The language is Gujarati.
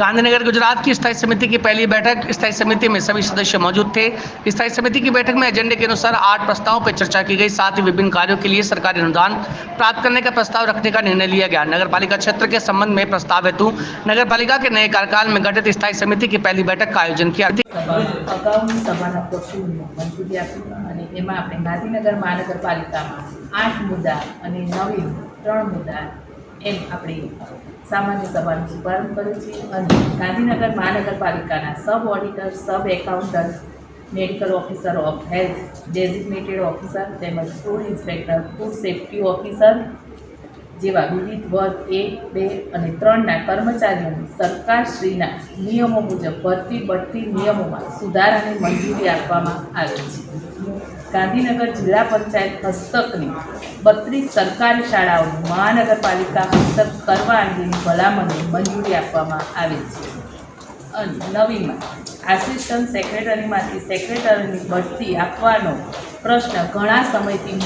गांधीनगर गुजरात की स्थायी समिति की पहली बैठक। स्थायी समिति में सभी सदस्य मौजूद थे। स्थायी समिति की बैठक में एजेंडे के अनुसार 8 प्रस्तावों पर चर्चा की गई। साथ ही विभिन्न कार्यों के लिए सरकारी अनुदान प्राप्त करने का प्रस्ताव रखने का निर्णय लिया गया। नगर पालिका क्षेत्र के संबंध में प्रस्ताव हेतु नगर पालिका के नए कार्यकाल में गठित स्थायी समिति की पहली बैठक का आयोजन किया। अगाउनी सभाना प्रश्नों मंजूरी आपी અને એમાં આપણે ગાંધીનગર મહાનગરપાલિકામાં 8 મુદ્દા અને નવીન 3 મુદ્દા એમ આપણે સામાન્ય સભાનો શુભારંભ કર્યો છે અને ગાંધીનગર મહાનગરપાલિકાના sub auditor sub accountant medical officer of health designated officer તેમજ food inspector food safety officer જેવા વિવિધ વર્ગ 1, 2 અને 3ના કર્મચારીઓને સરકારશ્રીના નિયમો મુજબ ભરતી બઢતી નિયમોમાં સુધારાની મંજૂરી આપવામાં આવે છે। ગાંધીનગર જિલ્લા પંચાયત હસ્તકની 32 સરકારી શાળાઓને મહાનગરપાલિકા હસ્તક કરવા અંગેની ભલામણને મંજૂરી આપવામાં આવે છે। અને નવીમાં આસિસ્ટન્ટ સેક્રેટરીમાંથી સેક્રેટરીની બઢતી આપવાનો પ્રશ્ન ઘણા સમયથી